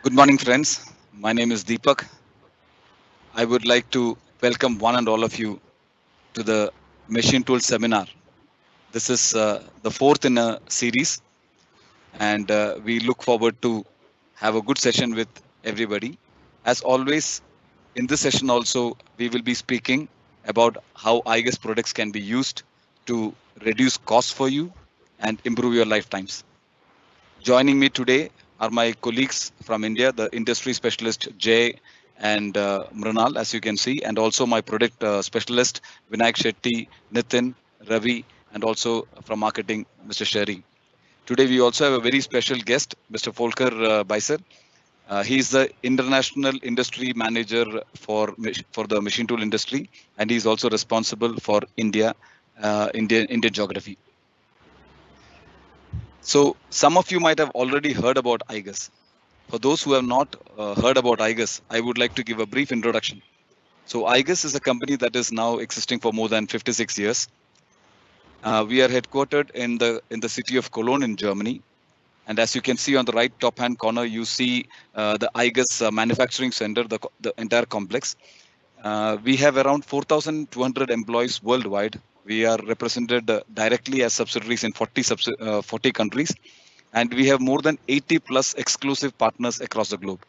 Good morning, friends. My name is Deepak. I would like to welcome one and all of you to the Machine Tool Seminar. This is the fourth in a series, and we look forward to have a good session with everybody. As always, in this session also, we will be speaking about how iGUS products can be used to reduce costs for you and improve your lifetimes. Joining me today are my colleagues from India, the industry specialist Jay and Mrunal, as you can see, and also my product specialist Vinayak Shetty, Nitin, Ravi, and also from marketing, Mr. Sherry. Today we also have a very special guest, Mr. Volker Beiser. He is the international industry manager for the machine tool industry, and he is also responsible for Indian geography. So some of you might have already heard about iGUS. For those who have not heard about iGUS, I would like to give a brief introduction. So iGUS is a company that is now existing for more than 56 years. We are headquartered in the city of Cologne in Germany. And as you can see on the right top hand corner, you see the iGUS manufacturing center, the entire complex. We have around 4,200 employees worldwide. We are represented directly as subsidiaries in 40 countries, and we have more than 80 plus exclusive partners across the globe.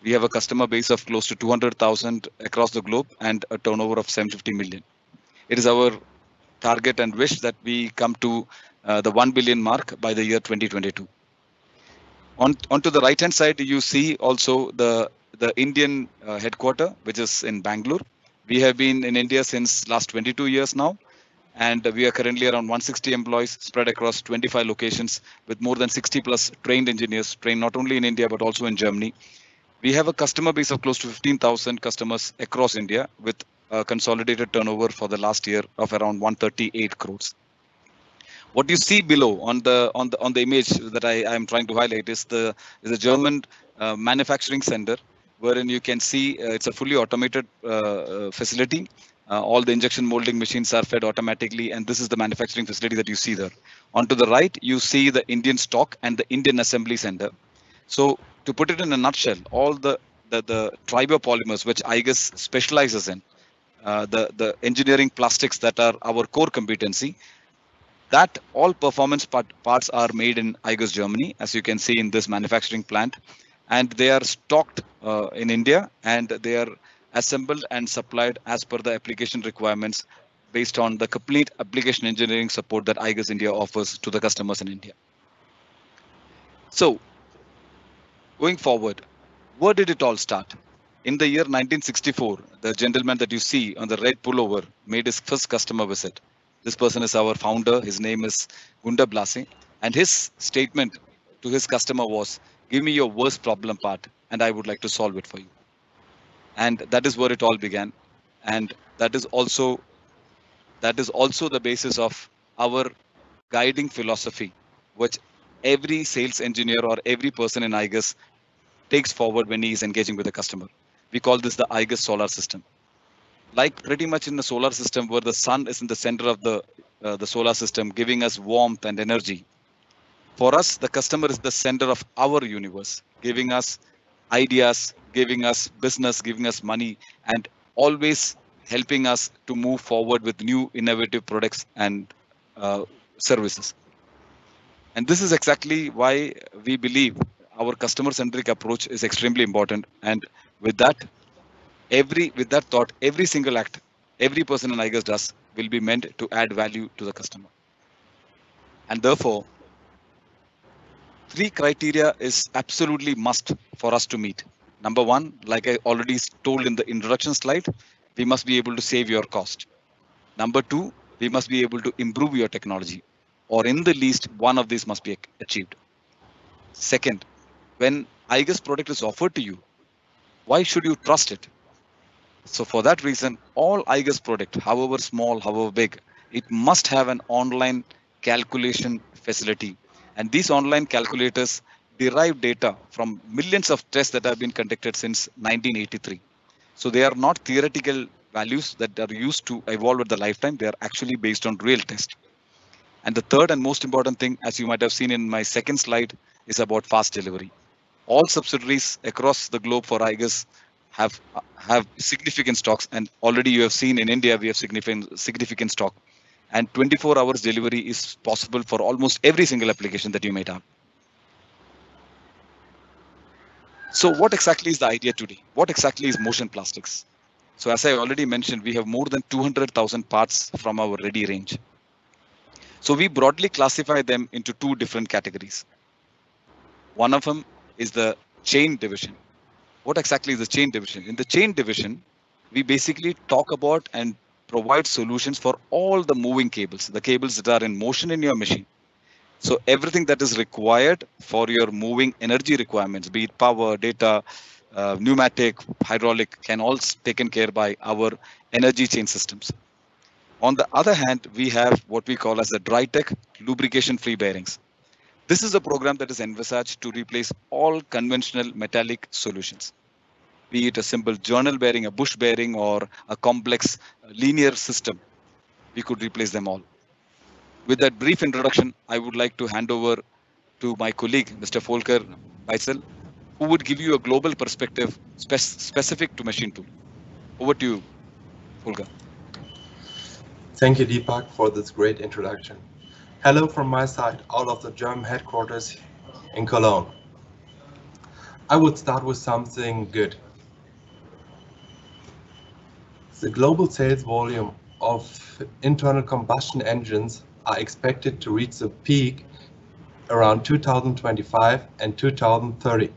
We have a customer base of close to 200,000 across the globe and a turnover of 750 million. It is our target and wish that we come to the 1 billion mark by the year 2022. Onto the right hand side, you see also the Indian headquarter, which is in Bangalore. We have been in India since last 22 years now, and we are currently around 160 employees spread across 25 locations with more than 60 plus trained engineers, trained not only in India but also in Germany. We have a customer base of close to 15,000 customers across India with a consolidated turnover for the last year of around 138 crores. What you see below on the image that I am trying to highlight is a German manufacturing center, wherein you can see it's a fully automated facility. All the injection molding machines are fed automatically, and this is the manufacturing facility that you see there. Onto the right, you see the Indian stock and the Indian assembly center. So to put it in a nutshell, all the tribopolymers which iGUS specializes in, the engineering plastics that are our core competency, that all performance parts are made in iGUS Germany, as you can see in this manufacturing plant, and they are stocked in India, and they are assembled and supplied as per the application requirements based on the complete application engineering support that iGUS India offers to the customers in India. So going forward, where did it all start? In the year 1964, the gentleman that you see on the red pullover made his first customer visit. This person is our founder. His name is Gunda Blase. And his statement to his customer was, "Give me your worst problem part, and I would like to solve it for you." And that is where it all began. And that is also the basis of our guiding philosophy, which every sales engineer or every person in iGUS takes forward when he is engaging with a customer. We call this the iGUS solar system. Like pretty much in the solar system, where the sun is in the center of the solar system, giving us warmth and energy. For us, the customer is the center of our universe, giving us ideas, giving us business, giving us money, and always helping us to move forward with new innovative products and services. And this is exactly why we believe our customer centric approach is extremely important. And with that, with that thought, every single act every person in iGUS does will be meant to add value to the customer. And therefore, three criteria is absolutely must for us to meet. Number one, like I already told in the introduction slide, we must be able to save your cost. Number two, we must be able to improve your technology. or in the least one of these must be achieved. Second, when iGUS product is offered to you, why should you trust it? So for that reason, all iGUS product, however small, however big, it must have an online calculation facility. And these online calculators derive data from millions of tests that have been conducted since 1983. So they are not theoretical values that are used to evolve with the lifetime. They are actually based on real tests. And the third and most important thing, as you might have seen in my second slide, is about fast delivery. All subsidiaries across the globe for iGUS have significant stocks, and already you have seen in India we have significant stock, and 24 hours delivery is possible for almost every single application that you might have. So what exactly is the idea today? What exactly is Motion Plastics? So as I already mentioned, we have more than 200,000 parts from our ready range. So we broadly classify them into two different categories. One of them is the chain division. What exactly is the chain division? In the chain division, we basically talk about and provide solutions for all the moving cables, the cables that are in motion in your machine. So everything that is required for your moving energy requirements, be it power, data, pneumatic, hydraulic, can all taken care by our energy chain systems. On the other hand, we have what we call as the Drytech lubrication-free bearings. This is a program that is envisaged to replace all conventional metallic solutions, be it a simple journal bearing, a bush bearing, or a complex linear system. We could replace them all. With that brief introduction, I would like to hand over to my colleague, Mr. Volker Beitzel, who would give you a global perspective specific to machine tool. Over to you, Volker. Thank you, Deepak, for this great introduction. Hello from my side, out of the German headquarters in Cologne. I would start with something good. The global sales volume of internal combustion engines are expected to reach the peak around 2025 and 2030.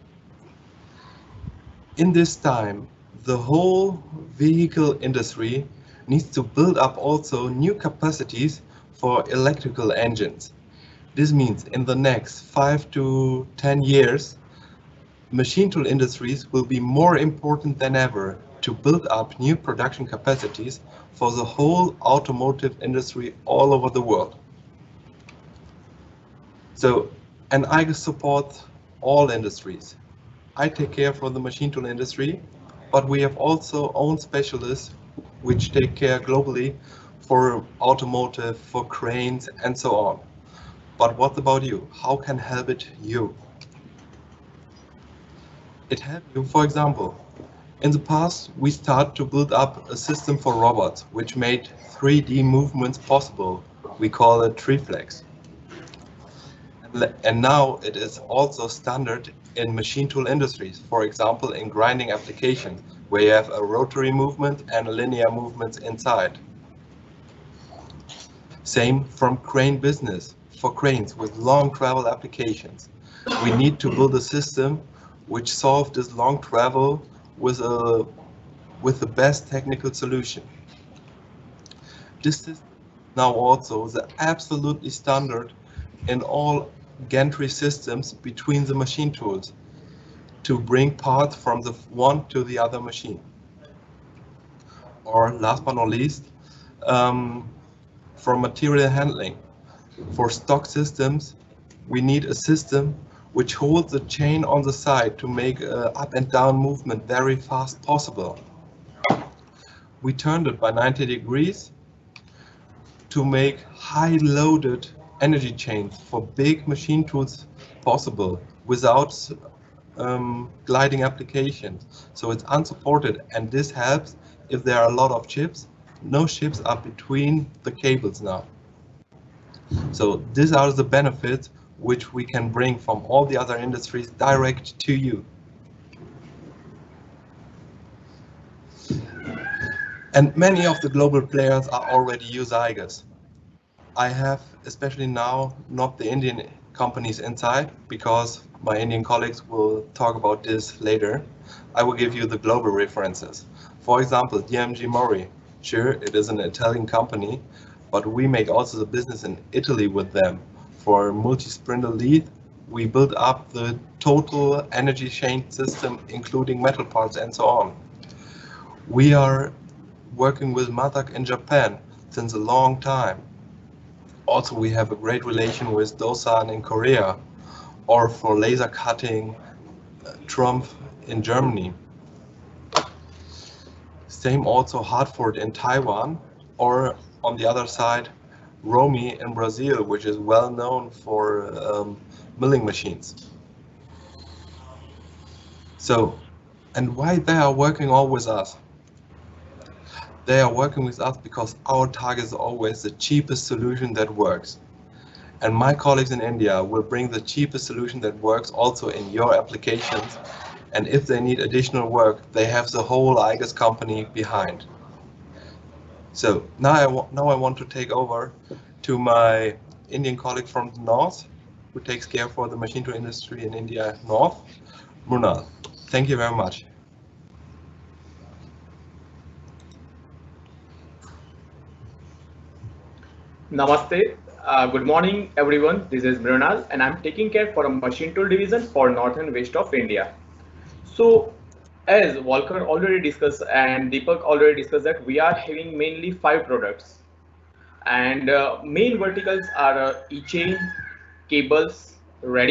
In this time, the whole vehicle industry needs to build up also new capacities for electrical engines. This means in the next 5 to 10 years, machine tool industries will be more important than ever to build up new production capacities for the whole automotive industry all over the world. So, and I support all industries. I take care for the machine tool industry, but we have also own specialists which take care globally for automotive, for cranes, and so on. But what about you? How can help it you? It helps you, for example, in the past we started to build up a system for robots which made 3D movements possible. We call it Triflex. And now it is also standard in machine tool industries, for example in grinding applications, where you have a rotary movement and a linear movement inside. Same from crane business, for cranes with long travel applications. We need to build a system which solves this long travel with the best technical solution. This is now also the absolutely standard in all gantry systems between the machine tools to bring parts from the one to the other machine. Or last but not least, for material handling. For stock systems, we need a system which holds the chain on the side to make up and down movement very fast possible. We turned it by 90 degrees to make high loaded energy chains for big machine tools possible without gliding applications. So it's unsupported, and this helps if there are a lot of chips. No chips are between the cables now. So these are the benefits which we can bring from all the other industries direct to you. And many of the global players are already use iGUS. I have, especially now, not the Indian companies inside, because my Indian colleagues will talk about this later. I will give you the global references. For example, DMG Mori. Sure, it is an Italian company, but we make also the business in Italy with them. For multi-spindle lathe, we build up the total energy chain system, including metal parts and so on. We are working with Matak in Japan since a long time. Also, we have a great relation with Dosan in Korea, or for laser cutting, Trump in Germany. Same also Hartford in Taiwan, or on the other side, Romi in Brazil, which is well known for milling machines. So, and why they are working all with us? They are working with us because our target is always the cheapest solution that works. And my colleagues in India will bring the cheapest solution that works also in your applications. And if they need additional work, they have the whole IGUS company behind. So now I want to take over to my Indian colleague from the north, who takes care for the machine tool industry in India North, Mrunal. Thank you very much. Namaste. Good morning, everyone. This is Mrunal, and I'm taking care for a machine tool division for north and west of India. So, as Walker already discussed and Deepak already discussed, that we are having mainly 5 products, and main verticals are e-chain, cables, ready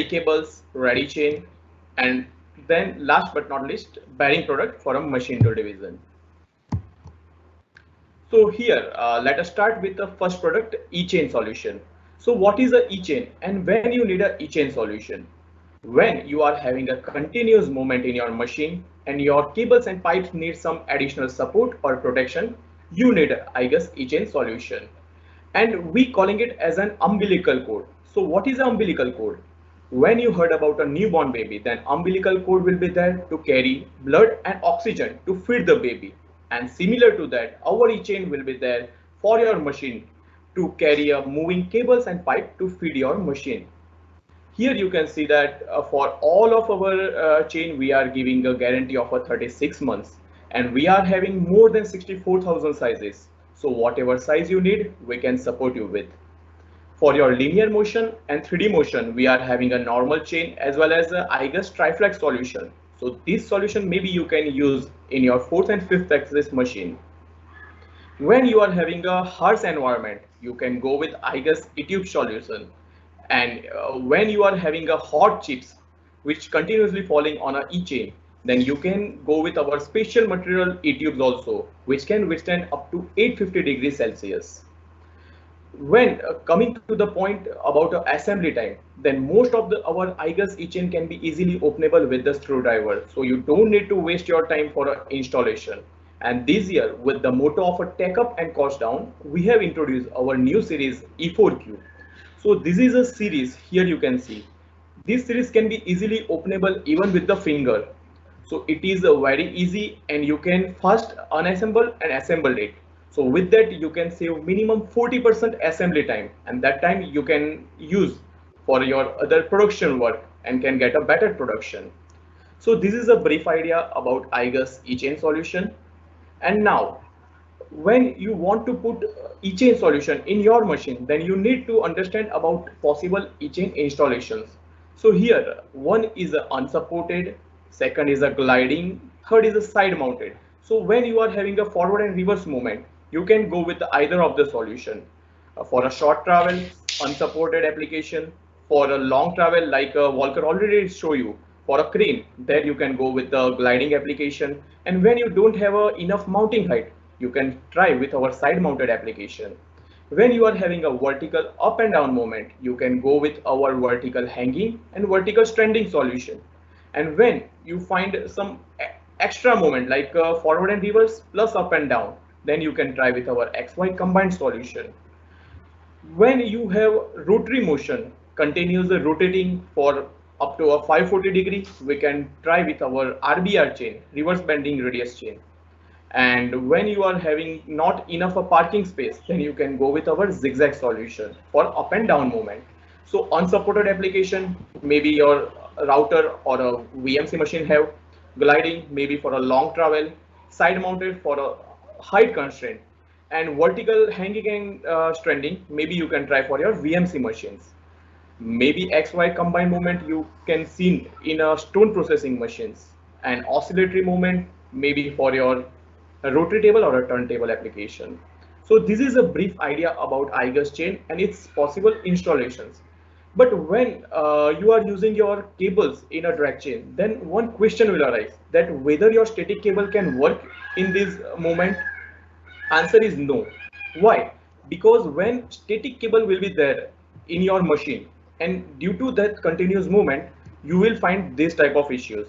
chain, and then last but not least, bearing product for a machine tool division. So here, let us start with the first product, e-chain solution. So what is a e-chain and when you need a e-chain solution? When you are having a continuous movement in your machine and your cables and pipes need some additional support or protection, you need IGUS e-chain solution. And we calling it as an umbilical cord. So what is an umbilical cord? When you heard about a newborn baby, then umbilical cord will be there to carry blood and oxygen to feed the baby. And similar to that, our e-chain will be there for your machine to carry a moving cables and pipe to feed your machine. Here you can see that for all of our chain, we are giving a guarantee of a 36 months and we are having more than 64,000 sizes. So whatever size you need, we can support you with. For your linear motion and 3D motion, we are having a normal chain as well as a IGUS Triflex solution. So this solution maybe you can use in your 4th and 5th axis machine. When you are having a harsh environment, you can go with IGUS E-tube solution. And when you are having a hot chips, which continuously falling on a e-chain, then you can go with our special material E-tubes also, which can withstand up to 850 degrees Celsius. When coming to the point about assembly time, then most of our IGUS e-chain can be easily openable with the screwdriver. So you don't need to waste your time for installation. And this year, with the motto of a tech up and cost down, we have introduced our new series E4Q. So this is a series, here you can see. This series can be easily openable even with the finger. So it is very easy and you can first unassemble and assemble it. So with that you can save minimum 40% assembly time, and that time you can use for your other production work and can get a better production. So this is a brief idea about IGUS e-chain solution. And now when you want to put e-chain solution in your machine, then you need to understand about possible e-chain installations. So here one is a unsupported, second is a gliding, third is a side mounted. So when you are having a forward and reverse movement, you can go with either of the solution. For a short travel, unsupported application. For a long travel, like Walker already show you, for a crane, there you can go with the gliding application. And when you don't have enough mounting height, you can try with our side mounted application. When you are having a vertical up and down movement, you can go with our vertical hanging and vertical standing solution. And when you find some extra movement like forward and reverse plus up and down, then you can try with our XY combined solution. When you have rotary motion, continuous rotating for up to a 540 degree, we can try with our RBR chain, reverse bending radius chain. And when you are having not enough a parking space, then you can go with our zigzag solution for up and down movement. So unsupported application, maybe your router or a VMC machine have gliding, maybe for a long travel, side mounted for a height constraint, and vertical hanging and stranding, maybe you can try for your VMC machines. Maybe XY combined movement you can see in a stone processing machines, and oscillatory movement maybe for your rotary table or a turntable application. So this is a brief idea about iGUS chain and its possible installations. But when you are using your cables in a drag chain, then one question will arise that whether your static cable can work in this moment. Answer is no. Why? Because when static cable will be there in your machine, and due to that continuous movement, you will find this type of issues.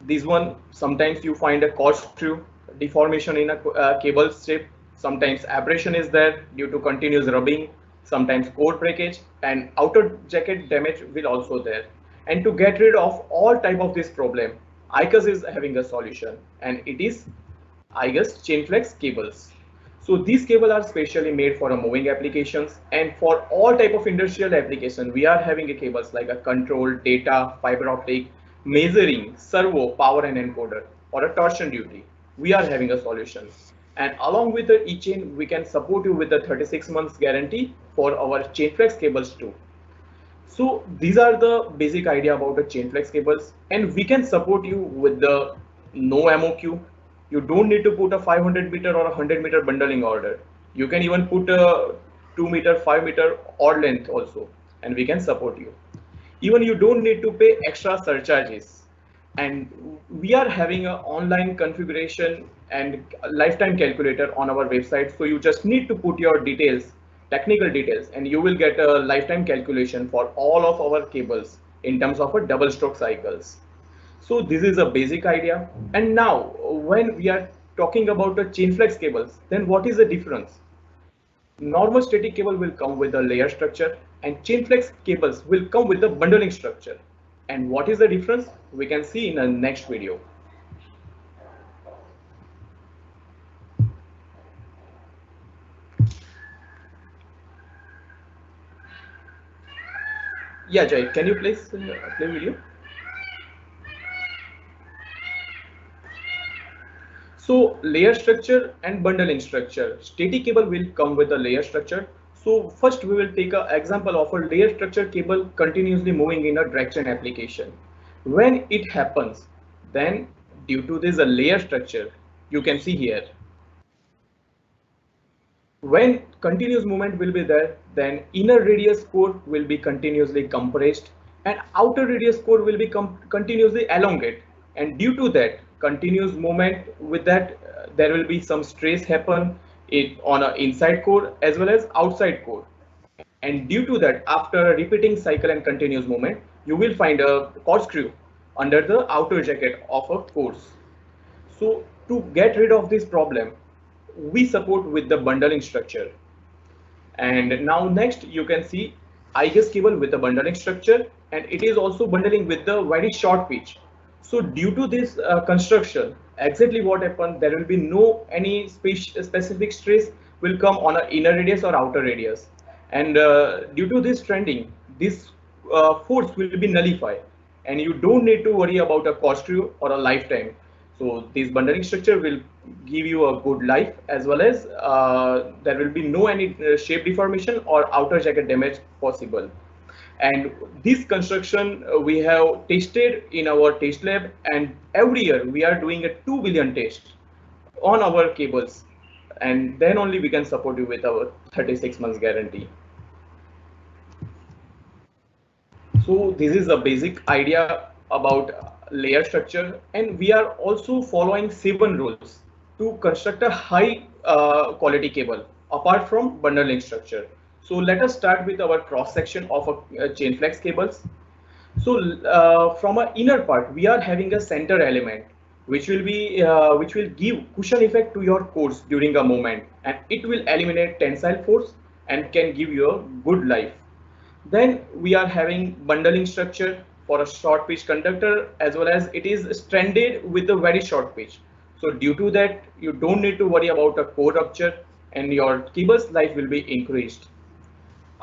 This one, sometimes you find a cord screw deformation in a cable strip. Sometimes abrasion is there due to continuous rubbing. Sometimes core breakage and outer jacket damage will also there. And to get rid of all type of this problem, iGUS is having a solution, and it is iGUS ChainFlex cables. So these cables are specially made for a moving applications, and for all type of industrial application, we are having a cables like a control, data, fiber optic, measuring, servo, power and encoder, or a torsion duty. We are having a solution. And along with the eChain, we can support you with the 36 months guarantee for our ChainFlex cables too. So these are the basic idea about the ChainFlex cables, and we can support you with the no MOQ. You don't need to put a 500 meter or a 100 meter bundling order. You can even put a 2 meter, 5 meter odd length also, and we can support you. Even you don't need to pay extra surcharges. And we are having an online configuration and lifetime calculator on our website. So you just need to put your details, technical details, and you will get a lifetime calculation for all of our cables in terms of a double stroke cycles. So this is a basic idea. And now when we are talking about the ChainFlex cables, then what is the difference? Normal static cable will come with a layer structure, and ChainFlex cables will come with the bundling structure. And what is the difference? We can see in the next video. Yeah, Jay, can you please play video? So layer structure and bundling structure. Static cable will come with a layer structure. So first we will take an example of a layer structure cable continuously moving in a drag chain application. When it happens, then due to this a layer structure, you can see here. When continuous movement will be there, then inner radius core will be continuously compressed and outer radius core will be continuously elongate. And due to that continuous movement, with that there will be some stress happen on an inside core as well as outside core. And due to that, after a repeating cycle and continuous movement, you will find a cord screw under the outer jacket of a course. So to get rid of this problem, we support with the bundling structure. And now next you can see iGUS cable with the bundling structure, and it is also bundling with the very short pitch. So due to this construction, exactly what happened, there will be no any specific stress will come on an inner radius or outer radius. And due to this trending, this force will be nullified, and you don't need to worry about a cord screw or a lifetime. So this bundling structure will give you a good life, as well as there will be no any shape deformation or outer jacket damage possible. And this construction we have tested in our test lab, and every year we are doing a 2 billion test on our cables, and then only we can support you with our 36 months guarantee. So this is a basic idea about layer structure, and we are also following 7 rules to construct a high quality cable apart from bundling structure. So let us start with our cross section of a ChainFlex cables. So from an inner part, we are having a center element which will give cushion effect to your cores during a movement, and it will eliminate tensile force and can give you a good life. Then we are having bundling structure for a short pitch conductor, as well as it is stranded with a very short pitch. So due to that, you don't need to worry about a core rupture, and your cable's life will be increased.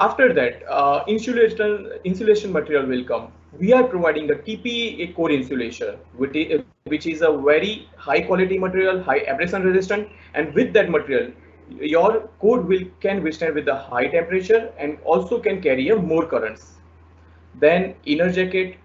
After that, insulation material will come. We are providing the TPE core insulation, which which is a very high quality material, high abrasion resistant, and with that material, your code can withstand with the high temperature and also can carry a more currents. Then inner jacket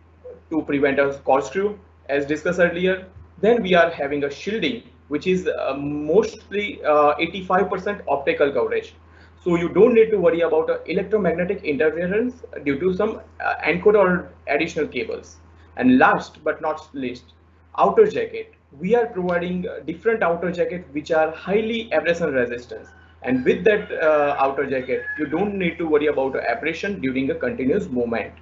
to prevent a corkscrew, as discussed earlier. Then we are having a shielding, which is mostly 85% optical coverage. So you don't need to worry about electromagnetic interference due to some encoder or additional cables. And last but not least, outer jacket. We are providing different outer jacket which are highly abrasion resistance. And with that outer jacket, you don't need to worry about abrasion during a continuous movement.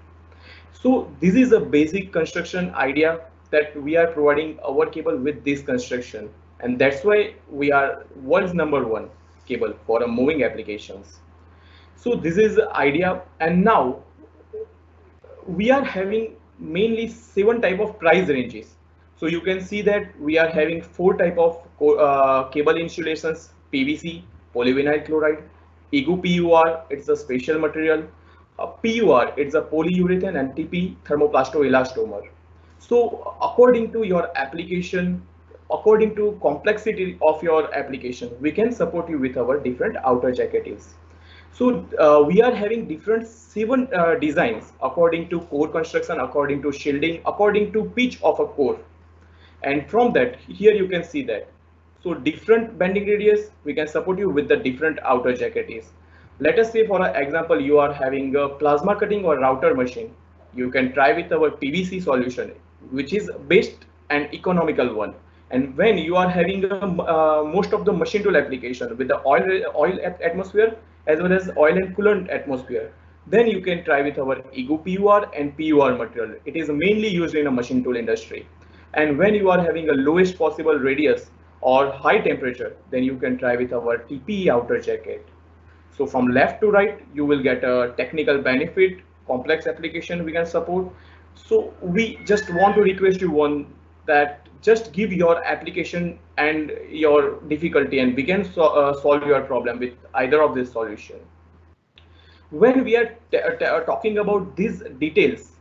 So this is a basic construction idea that we are providing our cable with this construction, and that's why we are world's #1 cable for a moving applications. So this is the idea, and now we are having mainly 7 type of price ranges. So you can see that we are having 4 type of cable insulations: PVC, polyvinyl chloride, EGU PUR, it's a special material, PUR, it's a polyurethane, and TP, thermoplasto-elastomer. So according to your application, according to complexity of your application, we can support you with our different outer jackets. So we are having different 7 designs according to core construction, according to shielding, according to pitch of a core. And from that, here you can see that. So different bending radius, we can support you with the different outer jackets. Let us say, for example, you are having a plasma cutting or router machine. You can try with our PVC solution, which is best and economical one. And when you are having most of the machine tool application with the oil atmosphere as well as oil and coolant atmosphere, then you can try with our EGU PUR and PUR material. It is mainly used in a machine tool industry. And when you are having a lowest possible radius or high temperature, then you can try with our TPE outer jacket. So from left to right, you will get a technical benefit, complex application we can support. So we just want to request you one, that just give your application and your difficulty, and we can solve your problem with either of this solution. When we are talking about these details,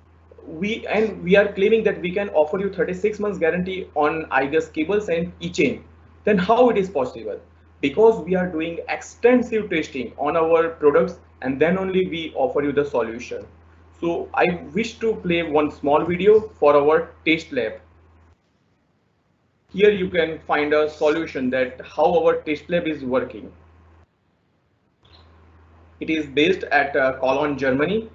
we are claiming that we can offer you 36 months guarantee on iGUS cables and eChain. Then how it is possible? Because we are doing extensive testing on our products, and then only we offer you the solution. So I wish to play one small video for our test lab. Here you can find a solution that how our test lab is working. It is based at Cologne, Germany.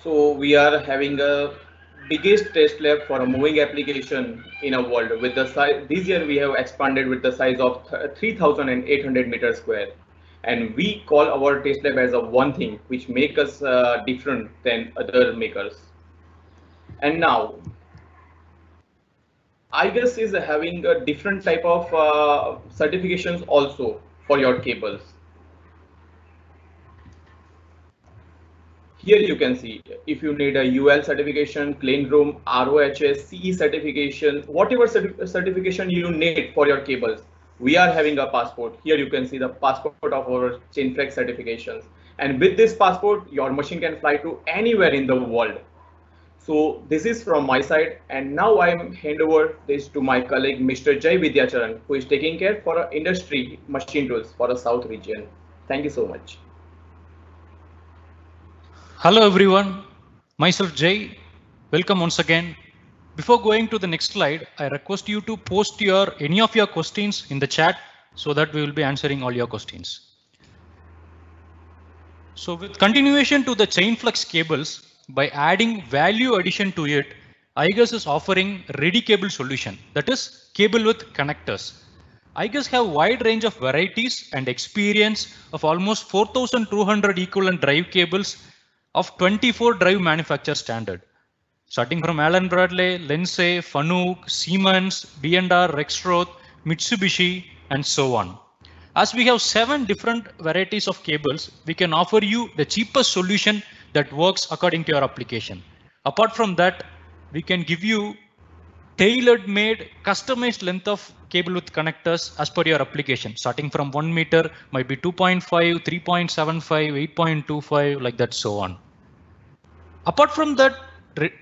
So we are having a biggest test lab for a moving application in a world. With the size, this year we have expanded with the size of 3,800 meters square, and we call our test lab as a one thing which make us different than other makers. And now iGUS is having a different type of certifications also for your cables. Here you can see if you need a UL certification, clean room, ROHS, CE certification, whatever certification you need for your cables, we are having a passport. Here you can see the passport of our Chainflex certifications. And with this passport, your machine can fly to anywhere in the world. So this is from my side, and now I am hand over this to my colleague Mr. Jay Vidyacharan, who is taking care for our industry machine tools for the South region. Thank you so much. Hello everyone, myself Jay. Welcome once again. Before going to the next slide, I request you to post any of your questions in the chat so that we will be answering all your questions. So with continuation to the Chainflex cables, by adding value addition to it, iGUS is offering ready cable solution, that is cable with connectors. iGUS have wide range of varieties and experience of almost 4,200 equivalent drive cables of 24 drive manufacturer standard. Starting from Allen Bradley, Lindsay, Fanuc, Siemens, B&R, Rexroth, Mitsubishi, and so on. As we have 7 different varieties of cables, we can offer you the cheapest solution that works according to your application. Apart from that, we can give you tailored made customized length of cable with connectors as per your application. Starting from 1 meter, might be 2.5, 3.75, 8.25, like that, so on. Apart from that,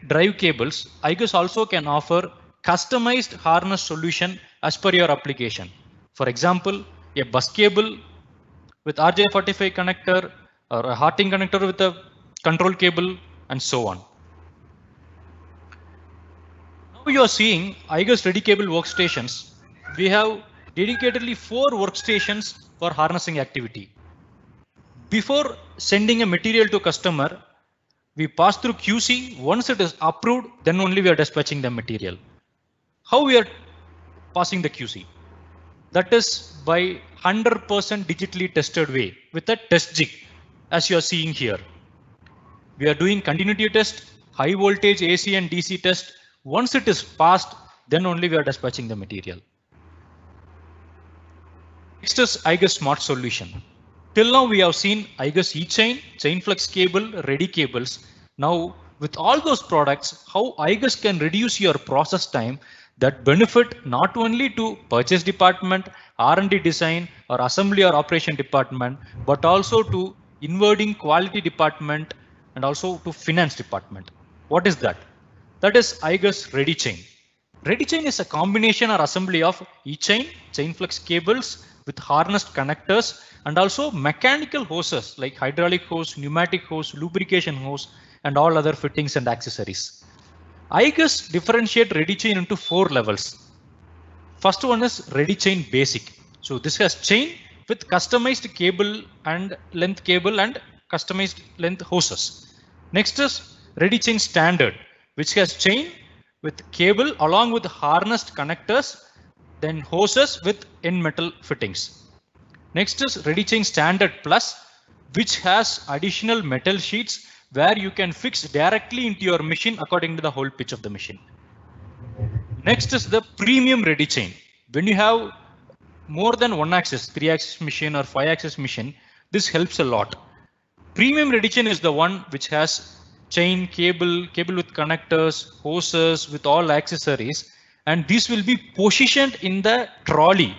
drive cables, iGUS also can offer customized harness solution as per your application. For example, a bus cable with RJ45 connector or a Harting connector with a control cable and so on. Now you are seeing iGUS ready cable workstations. We have dedicatedly 4 workstations for harnessing activity. Before sending a material to customer, we pass through QC. Once it is approved, then only we are dispatching the material. How we are passing the QC? That is by 100% digitally tested way with a test jig, as you are seeing here. We are doing continuity test, high voltage AC and DC test. Once it is passed, then only we are dispatching the material. Next is iGUS Smart Solution. Till now we have seen iGUS eChain, Chainflex cable, ready cables. Now with all those products, how iGUS can reduce your process time that benefit not only to purchase department, R&D design or assembly or operation department, but also to inwarding quality department and also to finance department. What is that? That is iGUS Ready Chain. Ready Chain is a combination or assembly of eChain, Chainflex cables with harnessed connectors and also mechanical hoses like hydraulic hose, pneumatic hose, lubrication hose, and all other fittings and accessories. iGUS differentiate Ready Chain into 4 levels. First one is Ready Chain Basic. So this has chain with customized cable and length cable and customized length hoses. Next is Ready Chain Standard, which has chain with cable along with harnessed connectors, then hoses with end metal fittings. Next is Ready Chain Standard Plus, which has additional metal sheets where you can fix directly into your machine according to the whole pitch of the machine. Next is the Premium Ready Chain. When you have more than 1 axis, 3 axis machine or 5 axis machine, this helps a lot. Premium Ready Chain is the one which has chain, cable, cable with connectors, hoses with all accessories, and this will be positioned in the trolley,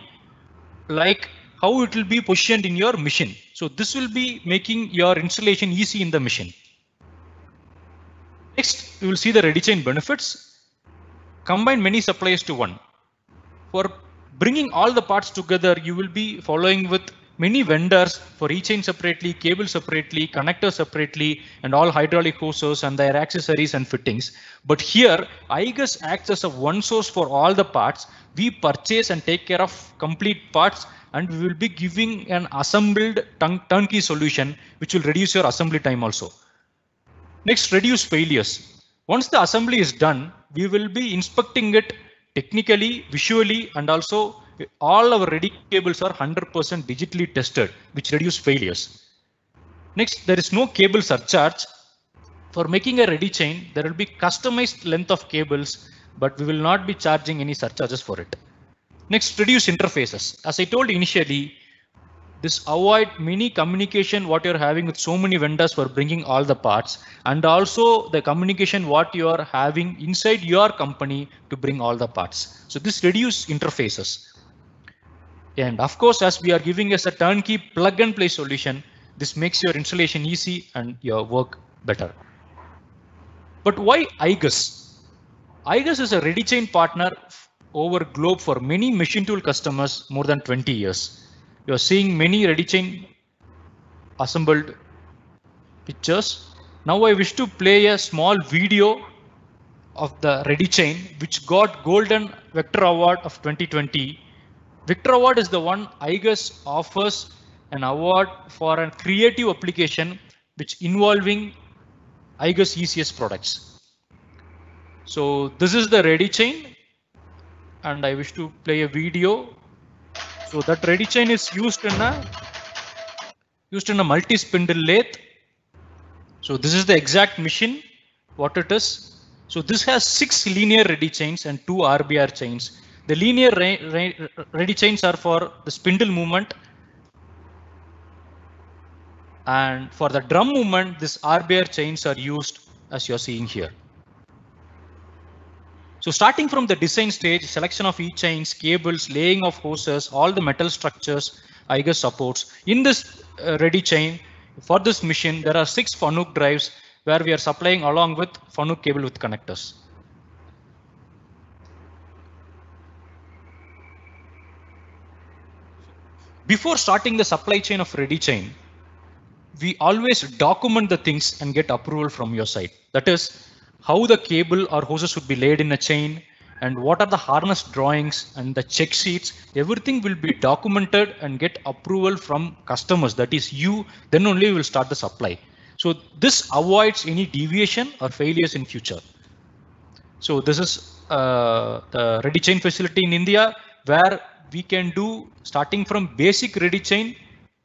like how it will be positioned in your machine. So this will be making your installation easy in the machine. Next, we will see the Ready Chain benefits. Combine many suppliers to one. For bringing all the parts together, you will be following with many vendors for eChain separately, cable separately, connector separately, and all hydraulic hoses and their accessories and fittings. But here, iGUS acts as a one source for all the parts. We purchase and take care of complete parts, and we will be giving an assembled turnkey solution, which will reduce your assembly time also. Next, reduce failures. Once the assembly is done, we will be inspecting it technically, visually, and also all our ready cables are 100% digitally tested, which reduce failures. Next, there is no cable surcharge. For making a ready chain, there will be customized length of cables, but we will not be charging any surcharges for it. Next, reduce interfaces. As I told initially, This avoid many communication what you're having with so many vendors for bringing all the parts, and also the communication what you are having inside your company to bring all the parts. So this reduce interfaces. And of course, as we are giving us a turnkey plug and play solution, this makes your installation easy and your work better. But why iGUS? iGUS is a ready chain partner over globe for many machine tool customers more than 20 years. You're seeing many ready chain assembled pictures. Now I wish to play a small video of the ready chain which got Golden Vector Award of 2020. Victor Award is the one iGUS offers an award for a creative application which involving iGUS ECS products. So this is the ready chain, and I wish to play a video. So that ready chain is used in a multi-spindle lathe. So this is the exact machine what it is. So this has 6 linear ready chains and 2 RBR chains. The linear ready chains are for the spindle movement, and for the drum movement, this RBR chains are used as you're seeing here. So starting from the design stage, selection of e-chains, cables, laying of hoses, all the metal structures iGUS supports. In this ready chain, for this machine, there are 6 Fanuc drives where we are supplying along with Fanuc cable with connectors. Before starting the supply chain of ready chain, we always document the things and get approval from your side. That is how the cable or hoses should be laid in a chain, and what are the harness drawings and the check sheets. Everything will be documented and get approval from customers. That is you, then only we will start the supply. So this avoids any deviation or failures in future. So this is the ready chain facility in India, where we can do starting from basic ready chain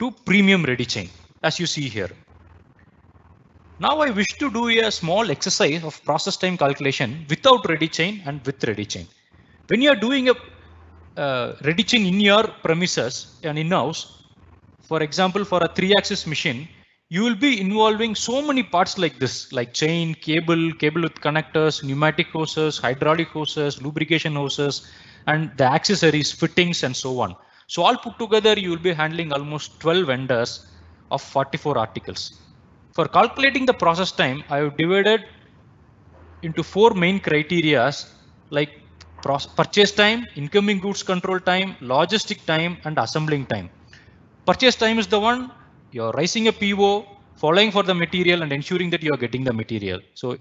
to premium ready chain, as you see here. Now I wish to do a small exercise of process time calculation without ready chain and with ready chain. When you are doing a ready chain in your premises and in-house, for example, for a 3-axis machine, you will be involving so many parts like this, like chain, cable with connectors, pneumatic hoses, hydraulic hoses, lubrication hoses, and the accessories, fittings, and so on. So all put together, you will be handling almost 12 vendors of 44 articles. For calculating the process time, I have divided into 4 main criteria, like purchase time, incoming goods control time, logistic time, and assembling time. Purchase time is the one you're raising a PO, following for the material, and ensuring that you're getting the material. So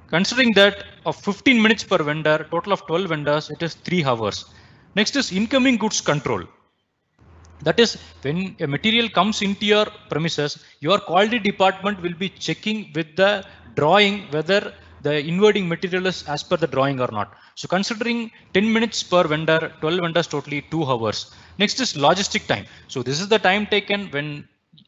considering that of 15 minutes per vendor, total of 12 vendors, it is 3 hours. Next is incoming goods control. That is, when a material comes into your premises, your quality department will be checking with the drawing whether the inverting material is as per the drawing or not. So considering 10 minutes per vendor, 12 vendors, totally 2 hours. Next is logistic time. So this is the time taken when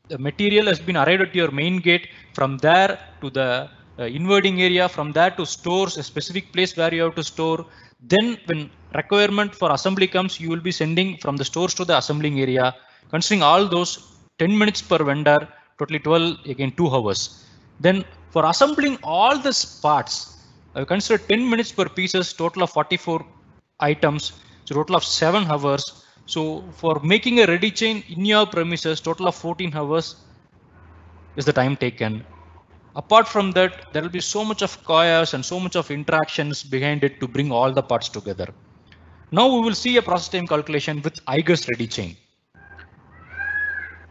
the material has been arrived at your main gate, from there to the inverting area, from there to stores, a specific place where you have to store. Then when requirement for assembly comes, you will be sending from the stores to the assembling area. Considering all those, 10 minutes per vendor, totally 12, again 2 hours. Then for assembling all these parts, I consider 10 minutes per pieces, total of 44 items, so total of 7 hours. So for making a ready chain in your premises, total of 14 hours is the time taken. Apart from that, there will be so much of chaos and so much of interactions behind it to bring all the parts together. Now we will see a process time calculation with iGUS ready chain.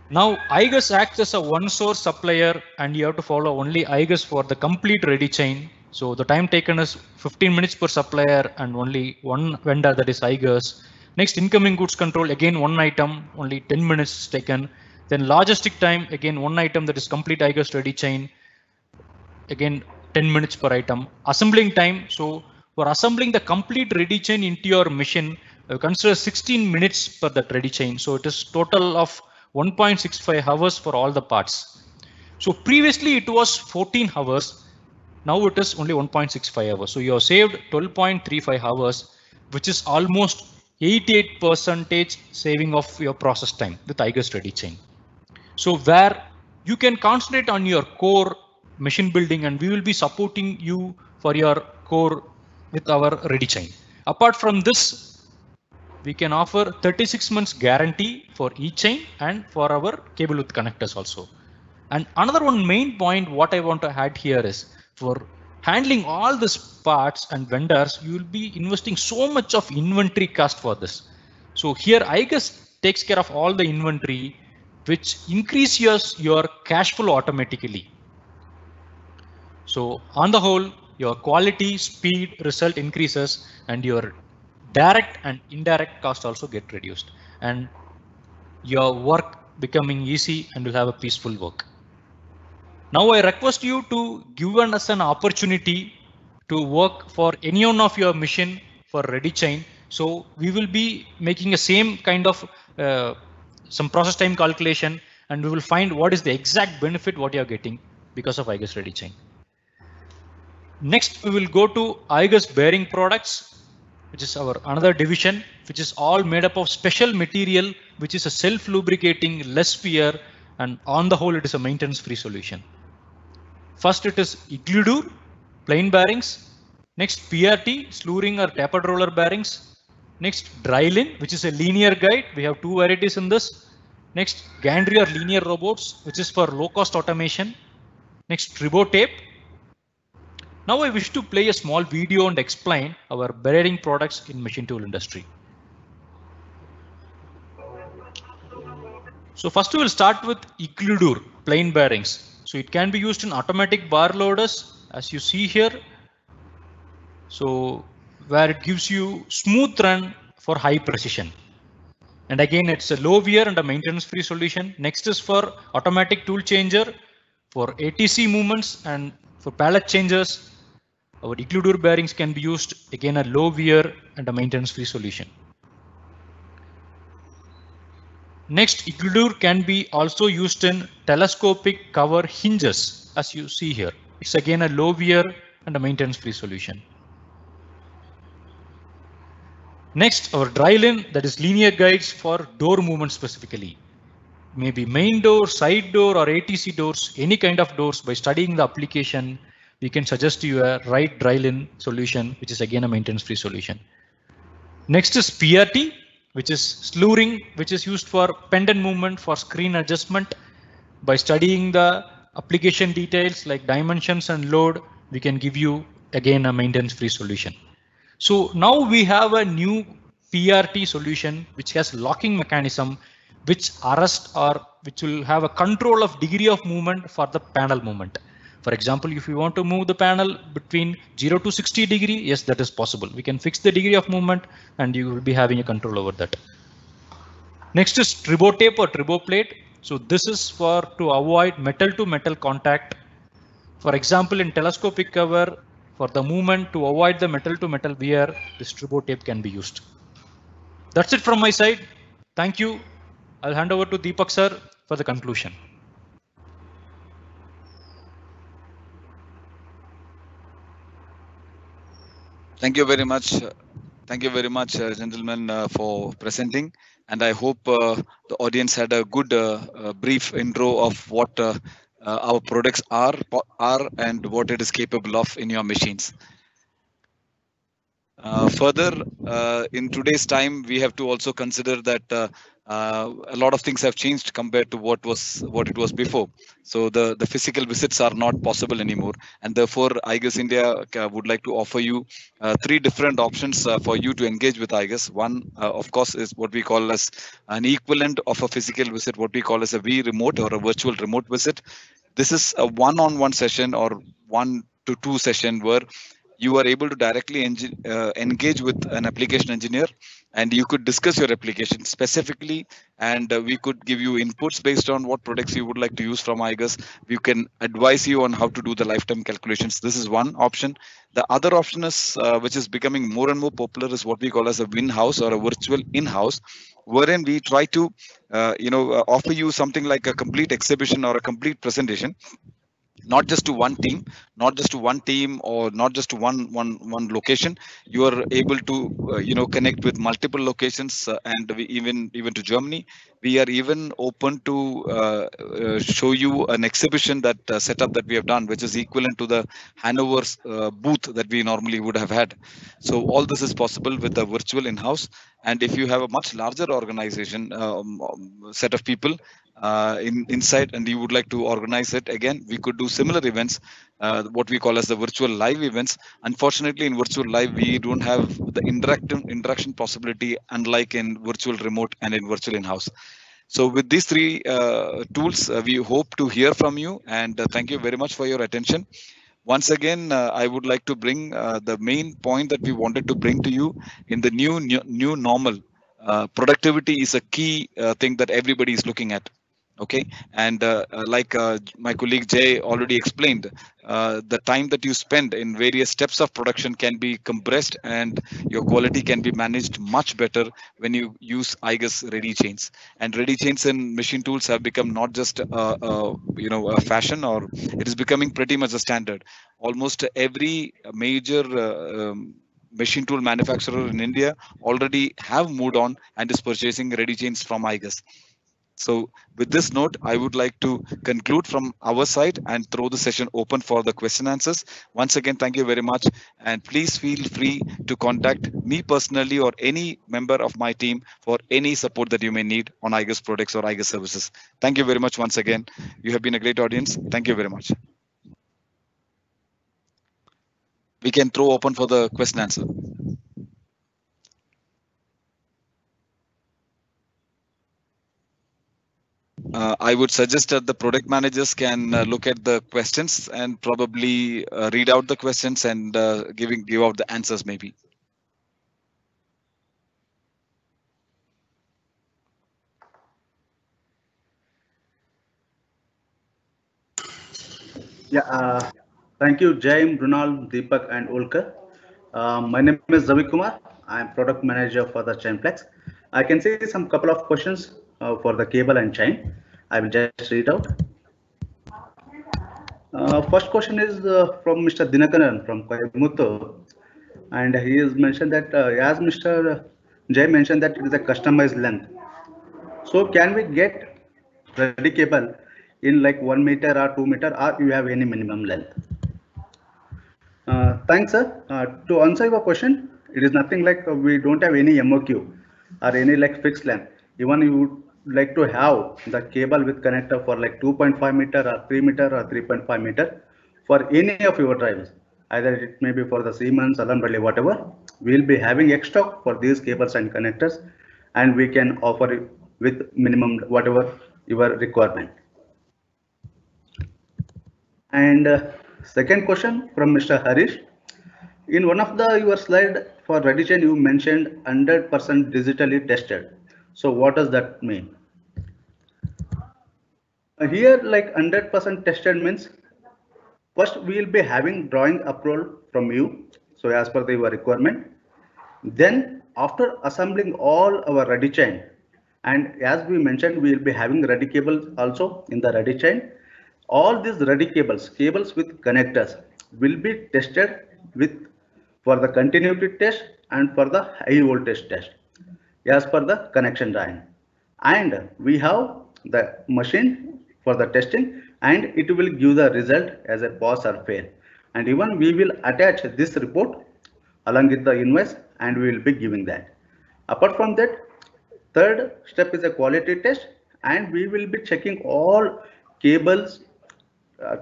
Now iGUS acts as a one source supplier, and you have to follow only iGUS for the complete ready chain. So the time taken is 15 minutes per supplier and only one vendor, that is iGUS. Next, incoming goods control, again 1 item, only 10 minutes taken. Then logistic time, again 1 item, that is complete iGUS ready chain. Again 10 minutes per item. Assembling time, so for assembling the complete ready chain into your machine, consider 16 minutes per that ready chain. So it is total of 1.65 hours for all the parts. So previously it was 14 hours. Now it is only 1.65 hours. So you have saved 12.35 hours, which is almost 88% saving of your process time with iGUS ReadyChain. So where you can concentrate on your core machine building, and we will be supporting you for your core with our ReadyChain. Apart from this, we can offer 36 months guarantee for each chain and for our cable with connectors also. And another one main point what I want to add here is, for handling all these parts and vendors, you will be investing so much of inventory cost for this. So here iGUS takes care of all the inventory, which increases your cash flow automatically. So on the whole, your quality, speed, result increases, and your direct and indirect cost also get reduced, and your work becoming easy, and you'll have a peaceful work. Now I request you to give us an opportunity to work for any one of your mission for ReadyChain. So we will be making a same kind of some process time calculation, and we will find what is the exact benefit what you are getting because of iGUS ReadyChain. Next, we will go to iGUS bearing products, which is our another division, which is all made up of special material, which is a self-lubricating, less wear, and on the whole, it is a maintenance-free solution. First, it is Igludur, plain bearings. Next, PRT, slew ring or tapered roller bearings. Next, Drylin, which is a linear guide. We have two varieties in this. Next, gantry or linear robots, which is for low-cost automation. Next, Tribo tape. Now I wish to play a small video and explain our bearing products in machine tool industry. So first we will start with Igludur plain bearings. So it can be used in automatic bar loaders, as you see here. So where it gives you smooth run for high precision. And again, it's a low wear and a maintenance free solution. Next is for automatic tool changer, for ATC movements and for pallet changers. Our Igludur bearings can be used, again a low wear and a maintenance free solution. Next, Igludur can be also used in telescopic cover hinges, as you see here. It's again a low wear and a maintenance free solution. Next, our Drylin, that is linear guides for door movement specifically. Maybe main door, side door, or ATC doors, any kind of doors. By studying the application, we can suggest you a right Drylin solution, which is again a maintenance free solution. Next is PRT, which is slew ring, which is used for pendant movement for screen adjustment. By studying the application details like dimensions and load, we can give you again a maintenance free solution. So now we have a new PRT solution which has locking mechanism, which arrest or which will have a control of degree of movement for the panel movement. For example, if you want to move the panel between 0 to 60 degree, yes, that is possible. We can fix the degree of movement and you will be having a control over that. Next is Tribo tape or Tribo plate. So this is for to avoid metal to metal contact. For example, in telescopic cover, for the movement to avoid the metal to metal wear, this Tribo tape can be used. That's it from my side. Thank you. I'll hand over to Deepak sir for the conclusion. Thank you very much. Thank you very much, gentlemen, for presenting. And I hope the audience had a good brief intro of what our products are and what it is capable of in your machines. Further, in today's time, we have to also consider that a lot of things have changed compared to what it was before. So the physical visits are not possible anymore, and therefore iGUS India would like to offer you 3 different options for you to engage with iGUS. One, of course, is what we call as an equivalent of a physical visit, what we call as a vRemote or a virtual remote visit. This is a one-on-one session or 1 to 2 session where you are able to directly engage with an application engineer, and you could discuss your application specifically, and we could give you inputs based on what products you would like to use from iGUS. We can advise you on how to do the lifetime calculations. This is one option. The other option is, which is becoming more and more popular, is what we call as a WinHouse or a virtual in-house, wherein we try to offer you something like a complete exhibition or a complete presentation. not just to one team, or not just to one location. You are able to connect with multiple locations, and even to Germany. We are even open to show you an exhibition that setup that we have done, which is equivalent to the Hanover's booth that we normally would have had. So all this is possible with the virtual in-house. And if you have a much larger organization, set of people inside, and you would like to organize it, again, we could do similar events, what we call as the virtual live events. Unfortunately, in virtual live, we don't have the interaction possibility, unlike in virtual remote and in virtual in-house. So with these three tools, we hope to hear from you, and thank you very much for your attention. Once again, I would like to bring the main point that we wanted to bring to you. In the new normal, productivity is a key thing that everybody is looking at. Okay, and like my colleague Jay already explained, the time that you spend in various steps of production can be compressed, and your quality can be managed much better when you use iGUS ready chains. And ready chains in machine tools have become not just a fashion, or it is becoming pretty much a standard. Almost every major machine tool manufacturer in India already have moved on and is purchasing ready chains from iGUS. So with this note, I would like to conclude from our side and throw the session open for the question answers. Once again, thank you very much. And please feel free to contact me personally or any member of my team for any support that you may need on iGUS products or iGUS services. Thank you very much once again. You have been a great audience. Thank you very much. We can throw open for the question answer. I would suggest that the product managers can look at the questions and probably read out the questions and give out the answers maybe. Yeah, thank you, Jaim, Brunal, Deepak, and Ulkar. My name is Ravi Kumar. I am product manager for the Chainflex. I can see some couple of questions for the cable and chain. I will just read out. First question is from Mr. Dinakaran from Coimbatore, and he has mentioned that as Mr. Jay mentioned that it is a customized length. So can we get ready cable in like 1 meter or 2 meter, or you have any minimum length? Thanks, sir. To answer your question, it is nothing like we don't have any MOQ or any like fixed length. Even you would like to have the cable with connector for like 2.5 meter or 3 meter or 3.5 meter for any of your drivers. Either it may be for the Siemens, Alan Bradley, whatever. We'll be having extra for these cables and connectors, and we can offer it with minimum whatever your requirement. And second question from Mr. Harish. In one of your slide for ready chain, you mentioned 100% digitally tested. So what does that mean? Here, like 100% tested means first we will be having drawing approval from you. So as per your requirement, then after assembling all our ready chain, and as we mentioned, we will be having ready cables also in the ready chain. All these ready cables with connectors will be tested for the continuity test and for the high voltage test as per the connection drawing. And we have the machine for the testing, and it will give the result as a pass or fail. And even we will attach this report along with the invoice, and we will be giving that. Apart from that, third step is a quality test, and we will be checking all cables,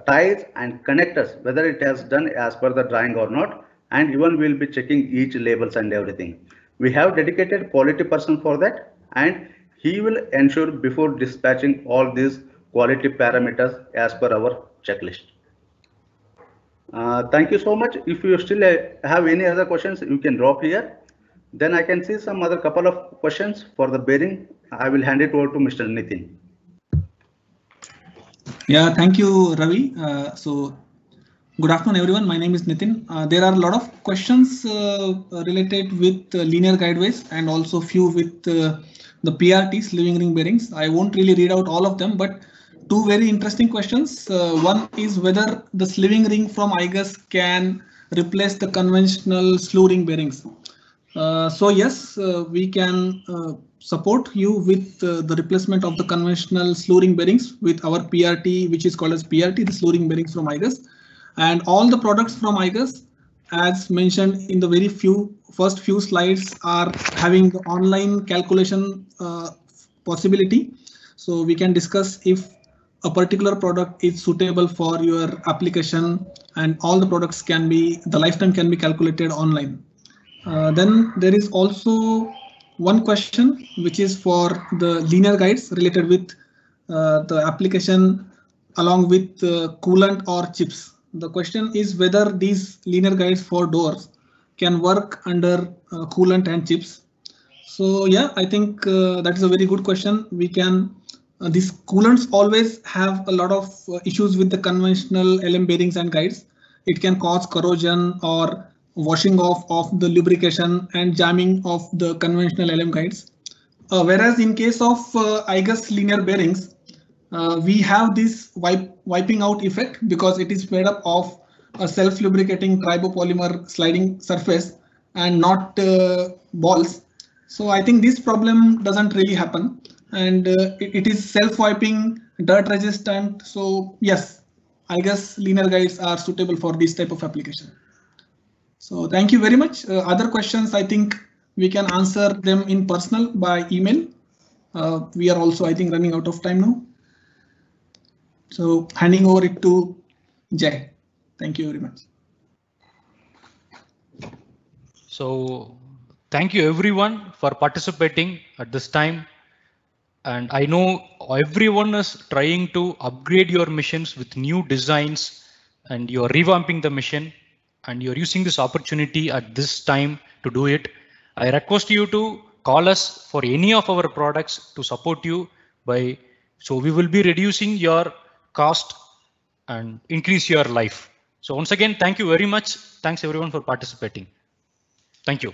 ties and connectors, whether it has done as per the drawing or not, and even we'll be checking each labels and everything. We have dedicated quality person for that, and he will ensure before dispatching all these quality parameters as per our checklist. Thank you so much. If you still have any other questions, you can drop here. Then I can see some other couple of questions for the bearing. I will hand it over to Mr. Nitin. Yeah, thank you, Ravi. So good afternoon, everyone. My name is Nitin. There are a lot of questions related with linear guideways and also few with the PRTs, living ring bearings. I won't really read out all of them, but two very interesting questions. One is whether the slewing ring from iGUS can replace the conventional slew ring bearings. So yes, we can support you with the replacement of the conventional slew ring bearings with our PRT, which is called as PRT, the slew ring bearings from iGUS. And all the products from iGUS, as mentioned in the first few slides, are having the online calculation possibility. So we can discuss if a particular product is suitable for your application, and all the products the lifetime can be calculated online. Then there is also one question which is for the linear guides related with the application along with coolant or chips. The question is whether these linear guides for doors can work under coolant and chips. So yeah, I think that is a very good question. We can these coolants always have a lot of issues with the conventional LM bearings and guides. It can cause corrosion or washing off of the lubrication and jamming of the conventional LM guides. Whereas in case of iGUS linear bearings, we have this wiping out effect because it is made up of a self-lubricating tribopolymer sliding surface and not balls. So I think this problem doesn't really happen, and it is self-wiping, dirt resistant. So yes, iGUS linear guides are suitable for this type of application. So thank you very much. Other questions, I think we can answer them in personal by email. We are also, I think, running out of time now. So handing over it to Jay. Thank you very much. So thank you everyone for participating at this time. And I know everyone is trying to upgrade your machines with new designs, and you're revamping the machine, and you're using this opportunity at this time to do it. I request you to call us for any of our products to support you so we will be reducing your cost and increase your life. So once again, thank you very much. Thanks everyone for participating. Thank you.